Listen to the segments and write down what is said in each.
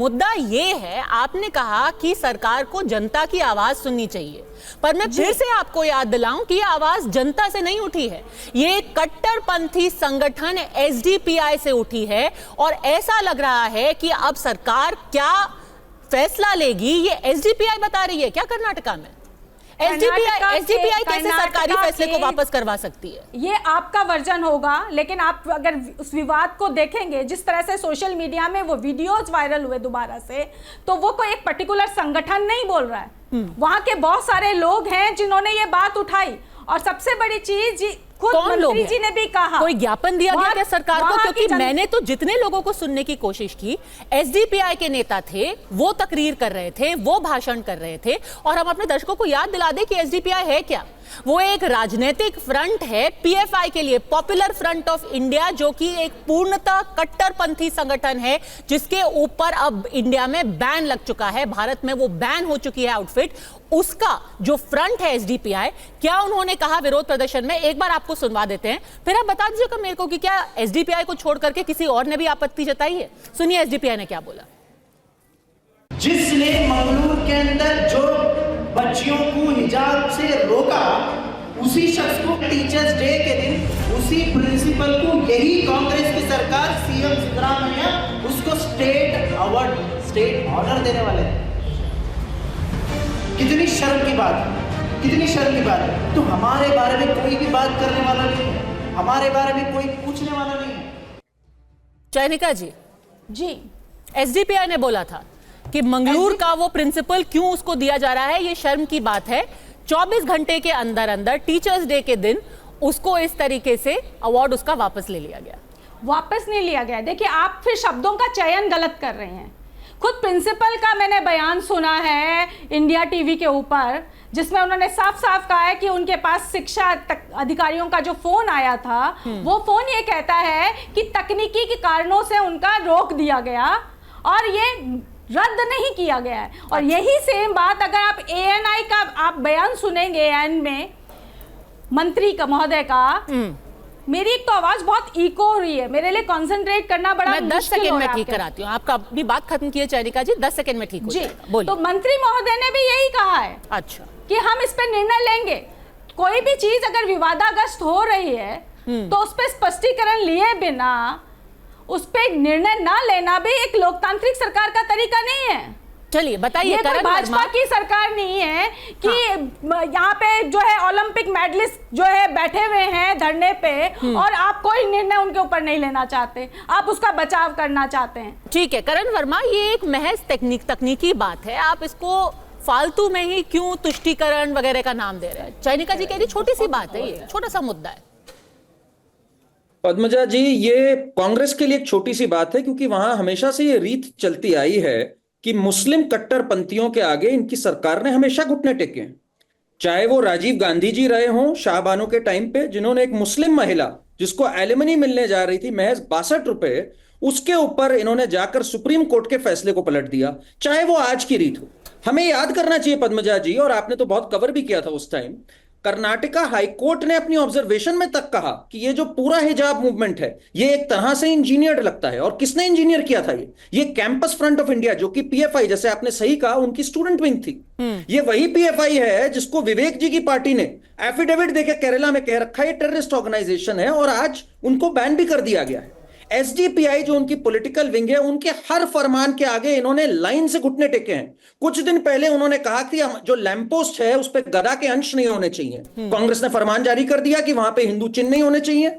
मुद्दा ये है, आपने कहा कि सरकार को जनता की आवाज सुननी चाहिए, पर मैं फिर से आपको याद दिलाऊं कि ये आवाज जनता से नहीं उठी है, ये कट्टरपंथी संगठन एसडीपीआई से उठी है। और ऐसा लग रहा है कि अब सरकार क्या फैसला लेगी ये एसडीपीआई बता रही है क्या कर्नाटका में? एसडीपीआई कैसे सरकारी फैसले को वापस करवा सकती है? ये आपका वर्जन होगा, लेकिन आप अगर उस विवाद को देखेंगे, जिस तरह से सोशल मीडिया में वो वीडियोज वायरल हुए दोबारा से, तो वो कोई एक पर्टिकुलर संगठन नहीं बोल रहा है, वहां के बहुत सारे लोग हैं जिन्होंने ये बात उठाई। और सबसे बड़ी चीज खुद मंत्री जी ने भी कहा, कोई ज्ञापन दिया गया क्या सरकार को? क्योंकि मैंने तो जितने लोगों को सुनने की कोशिश की, एसडीपीआई के नेता थे, वो तकरीर कर रहे थे, वो भाषण कर रहे थे। और हम अपने दर्शकों को याद दिला दें कि एसडीपीआई है क्या। वो एक राजनीतिक फ्रंट है पीएफआई के लिए, पॉपुलर फ्रंट ऑफ इंडिया, जो कि एक पूर्णतः कट्टरपंथी संगठन है, जिसके ऊपर अब इंडिया में बैन लग चुका है, भारत में वो बैन हो चुकी है आउटफिट। उसका जो फ्रंट है एसडीपीआई, क्या उन्होंने कहा विरोध प्रदर्शन में, एक बार आपको सुनवा देते हैं, फिर आप बता दीजिएगा मेरे को कि क्या एसडीपीआई को छोड़ करके किसी और ने भी आपत्ति जताई है? सुनिए एसडीपीआई ने क्या बोला। जिसने मंगलूर के अंदर जो बच्चियों को हिजाब से रोका, उसी शख्स को टीचर्स डे के दिन, उसी प्रिंसिपल को यही कांग्रेस की सरकार, सीएम सिद्धरामैया, उसको स्टेट अवार्ड, स्टेट ऑनर देने वाले हैं। कितनी शर्म की बात है, कितनी शर्म की बात है। तो हमारे बारे में कोई भी बात करने वाला नहीं है, हमारे बारे में कोई पूछने वाला नहीं है। चयनिका जी, एसडीपीआई ने बोला था कि मंगलूर का वो प्रिंसिपल क्यों उसको दिया जा रहा है, ये शर्म की बात है। 24 घंटे के अंदर अंदर टीचर्स डे के दिन उसको इस तरीके से अवार्ड उसका वापस ले लिया गया। वापस नहीं लिया गया। देखिए, आप फिर शब्दों का चयन गलत कर रहे हैं। खुद प्रिंसिपल का मैंने बयान सुना है इंडिया टीवी के ऊपर, जिसमें उन्होंने साफ साफ कहा है कि उनके पास शिक्षा अधिकारियों का जो फोन आया था, वो फोन ये कहता है कि तकनीकी के कारणों से उनका रोक दिया गया और ये रद्द नहीं किया गया है। और यही सेम बात अगर आप एएनआई का आप बयान सुनेंगे, एएन में मंत्री का महोदय का, मेरी एक तो आवाज बहुत इको हो रही है, मेरे लिए कंसंट्रेट करना बड़ा मुश्किल हो रहा है। 10 सेकंड में ठीक कराती हूँ, आपका अपनी बात खत्म किए चयनिका जी, 10 सेकंड में ठीक हो जाएगा। बोलिए। तो मंत्री महोदय ने भी यही कहा है, अच्छा, कि हम इस पर निर्णय लेंगे। कोई भी चीज अगर विवादाग्रस्त हो रही है तो उस पर स्पष्टीकरण लिए बिना उस पर निर्णय ना लेना भी एक लोकतांत्रिक सरकार का तरीका नहीं है। चलिए बताइए। भाजपा की सरकार नहीं है कि यहाँ पे जो है ओलंपिक मेडलिस्ट जो है बैठे हुए हैं धरने पे और आप कोई निर्णय उनके ऊपर नहीं लेना चाहते, आप उसका बचाव करना चाहते हैं। ठीक है करण वर्मा, ये एक महज तकनीकी बात है, आप इसको फालतू में ही क्यों तुष्टीकरण वगैरह का नाम दे रहे हैं? चयनिका जी कह रही छोटी सी बात है, ये छोटा सा मुद्दा है। पद्मजा जी, ये कांग्रेस के लिए एक छोटी सी बात है, क्योंकि वहां हमेशा से ये रीत चलती आई है कि मुस्लिम कट्टरपंथियों के आगे इनकी सरकार ने हमेशा घुटने टेके हैं। चाहे वो राजीव गांधी जी रहे हों शाहबानो के टाइम पे, जिन्होंने एक मुस्लिम महिला जिसको एलिमनी मिलने जा रही थी महज 62 रुपए, उसके ऊपर इन्होंने जाकर सुप्रीम कोर्ट के फैसले को पलट दिया। चाहे वो आज की रीत हो, हमें याद करना चाहिए पद्मजा जी, और आपने तो बहुत कवर भी किया था उस टाइम, कर्नाटका हाईकोर्ट ने अपनी ऑब्जर्वेशन में तक कहा कि ये जो पूरा हिजाब मूवमेंट है ये एक तरह से इंजीनियर्ड लगता है। और किसने इंजीनियर किया था? ये कैंपस फ्रंट ऑफ इंडिया, जो कि पीएफआई, जैसे आपने सही कहा, उनकी स्टूडेंट विंग थी। ये वही पीएफआई है जिसको विवेक जी की पार्टी ने एफिडेविट देकर केरला में कह रखा है टेररिस्ट ऑर्गेनाइजेशन है, और आज उनको बैन भी कर दिया गया है। एसडीपीआई जो उनकी पॉलिटिकल विंग है, उनके हर फरमान के आगे इन्होंने लाइन से घुटने टेके हैं। कुछ दिन पहले उन्होंने कहा कि जो लैंप पोस्ट है उस पर गदा के अंश नहीं होने चाहिए, कांग्रेस ने फरमान जारी कर दिया कि वहां पे हिंदू चिन्ह नहीं होने चाहिए।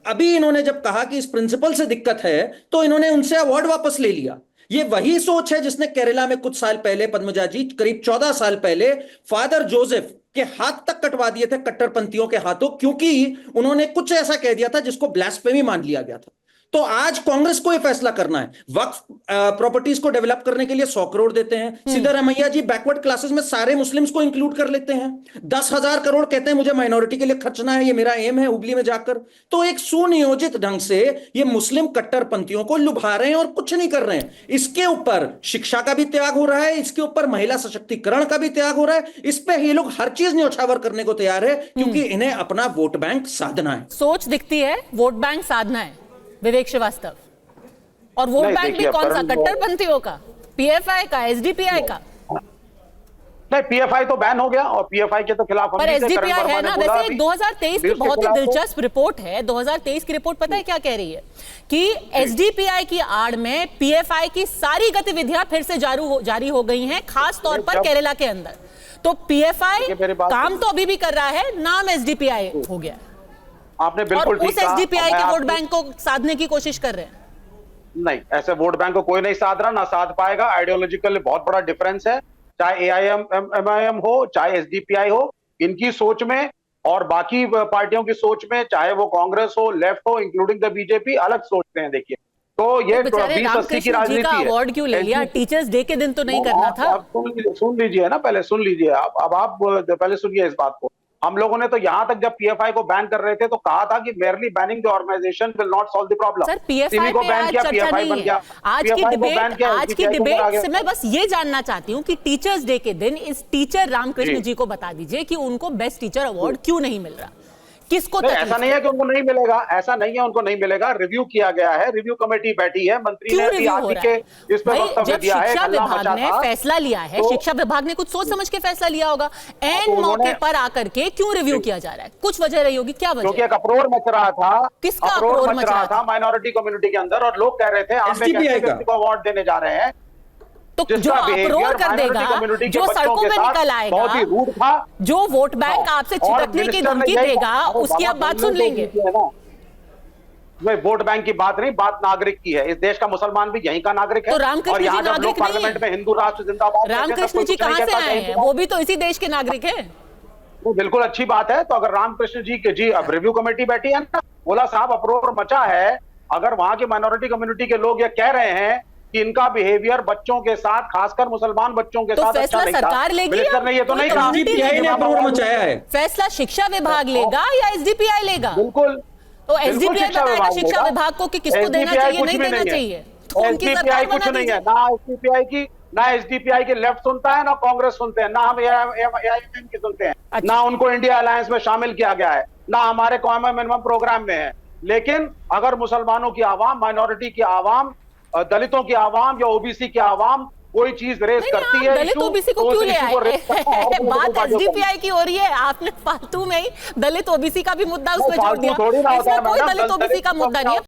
अभी इन्होंने जब कहा कि इस प्रिंसिपल से दिक्कत है तो इन्होंने उनसे अवार्ड वापस ले लिया। ये वही सोच है जिसने केरला में कुछ साल पहले, पद्मजा जी, करीब 14 साल पहले फादर जोसेफ के हाथ तक कटवा दिए थे कट्टरपंथियों के हाथों, क्योंकि उन्होंने कुछ ऐसा कह दिया था जिसको ब्लास्फेमी मान लिया गया था। तो आज कांग्रेस को यह फैसला करना है, वक्फ प्रॉपर्टीज को डेवलप करने के लिए 100 करोड़ देते हैं। सिद्धरामैया जी बैकवर्ड क्लासेस में सारे मुस्लिम्स को इंक्लूड कर लेते हैं। 10,000 करोड़ कहते हैं मुझे माइनॉरिटी के लिए खर्चना है, ये मेरा एम है हुबली में जाकर। तो एक सुनियोजित ढंग से ये मुस्लिम कट्टरपंथियों को लुभा रहे हैं और कुछ नहीं कर रहे हैं। इसके ऊपर शिक्षा का भी त्याग हो रहा है, इसके ऊपर महिला सशक्तिकरण का भी त्याग हो रहा है। इस पे ये लोग हर चीज न्यौछावर करने को तैयार है, क्योंकि इन्हें अपना वोट बैंक साधना है। सोच दिखती है, वोट बैंक साधना है। विवेक श्रीवास्तव, और वोट बैंक भी कौन सा? कट्टरपंथियों का। पीएफआई का, एसडीपीआई का? नहीं, पीएफआई तो बैन हो गया और पीएफआई के तो खिलाफ हम पर भी थे, एसडीपीआई करण है वर्मा ना। ने बोला वैसे अभी 2023 की न्यूज़ के बहुत ही खिलाफ तो- दिलचस्प रिपोर्ट है। 2023 की रिपोर्ट पता है क्या कह रही है? कि एसडीपीआई की आड़ में पीएफआई की सारी गतिविधियां फिर से जारी हो गई हैं, खास तौर पर केरला के अंदर। तो पीएफआई मेरी बात काम तो अभी भी कर रहा है, नाम एसडीपीआई हो गया आपने और बिल्कुल ठीक उस कहा। एसडीपीआई मैं के वोट आपको- बैंक को साधने की कोशिश कर रहे हैं। नहीं, ऐसे वोट बैंक को कोई नहीं साध रहा, ना साध पाएगा। आइडियोलॉजिकल बहुत बड़ा डिफरेंस है, चाहे एआईएम हो, चाहे एसडीपीआई हो, इनकी सोच में और बाकी पार्टियों की सोच में, चाहे वो कांग्रेस हो, लेफ्ट हो, इंक्लूडिंग द बीजेपी, अलग सोचते हैं। देखिए, तो ये बेचारे 20-80 की रामकृष्ण जी का राजनीति है। अवार्ड क्यों ले लिया? टीचर्स डे के दिन तो नहीं करना था? आप सुन लीजिए ना, पहले सुन लीजिए। अब आप पहले सुनिए इस बात को। हम लोगों ने तो यहां तक जब पीएफआई को बैन कर रहे थे तो कहा था कि merely banning the organisation will not solve the problem. Sir, PFI पे आज चर्चा नहीं है। आज की डिबेट से मैं बस ये जानना चाहती हूँ कि टीचर्स डे के दिन इस टीचर रामकृष्ण जी को बता दीजिए कि उनको बेस्ट टीचर अवार्ड क्यों नहीं मिल रहा, किसको तकलीफ ऐसा नहीं है कि उनको नहीं मिलेगा, ऐसा नहीं है उनको नहीं मिलेगा। रिव्यू किया गया है, रिव्यू कमेटी बैठी है, मंत्री ने भी आदि के इस पर वक्तव्य दिया है। शिक्षा हल्ला विभाग मचा ने था। फैसला लिया है, तो- शिक्षा विभाग ने कुछ सोच समझ के फैसला लिया होगा। एन उन्होंने- मौके पर आकर के क्यों रिव्यू किया जा रहा है? कुछ वजह रही होगी, क्या क्योंकि वजह? एक अप्रोर मच रहा था, किसका अप्रोर अप्रोर मच रहा था माइनॉरिटी कम्युनिटी के अंदर, और लोग कह रहे थे आप एक SDPI ऐसे का। व्यक्ति को अवार्ड देने जा रहे हैं तो जो जिसका अप्रोर behavior कर minority देगा, community के जो बच्चों सड़कों के पे साथ निकल आएगा, बहुत ही रूड था। जो वोट बैंक आपसे और चिपकने की मिनिस्टर ने धमकी यही देगा, कहा, उसकी आप बात सुन लेंगे। वे वोट बैंक की बात नहीं, बात नागरिक की है। इस देश का मुसलमान भी यहीं का नागरिक है। तो रामकृष्ण और यहाँ जी जब लोग नागरिक नहीं पार्लियामेंट है। में हिंदू राष्ट्र जिंदाबाद कहते हैं, तब रामकृष्ण कोई जी कुछ नहीं कहां से कहता आए कहीं हैं? पे। वो भी तो इसी देश के नागरिक है। वो बिल्कुल अच्छी बात है। तो अगर रामकृष्ण जी के जी अब रिव्यू कमेटी बैठी है ना, बोला साहब अप्रोर मचा है, अगर वहां की माइनॉरिटी कम्युनिटी के लोग ये कह रहे हैं कि इनका बिहेवियर बच्चों के साथ, खासकर मुसलमान बच्चों के तो साथ फैसला अच्छा नहीं था। सरकार लेगी मिनिस्टर ने ये तो या नहीं कोई कहा। कमेटी एसडीपीआई ने अप्रूव मचाया है। फैसला शिक्षा विभाग लेगा या एसडीपीआई लेगा? बिल्कुल। तो एसडीपीआई बताएगा शिक्षा लेगा। विभाग को कि किसको देना SDPI चाहिए, कुछ नहीं भी देना है। चाहिए। तो उनकी SDPI सरकार कुछ बना नहीं है। दीजिए। ना एसडीपीआई के लेफ्ट सुनता है, ना कांग्रेस सुनते हैं, ना हम एआईएम की सुनते हैं, अच्छा। ना उनको इंडिया अलायंस में शामिल किया गया है, ना हमारे कॉमन मिनिमम प्रोग्राम में है। लेकिन अगर मुसलमानों की आवाम, माइनॉरिटी की आवाम, दलितों की आवाम या ओबीसी की आवाम कोई चीज रेस नहीं, करती आप है, दलित issue, ओबीसी को तो उस क्यों ले issue को आए? raise करना है, और बात political party को एसडीपीआई की हो रही है, आपने फालतू में ही दलित ओबीसी का भी मुद्दा उसमें जोड़ फालतू दिया। थोड़ी ना होता है, इसमें कोई मैडम, दलित ओबीसी का दलित मुद्दा नहीं है।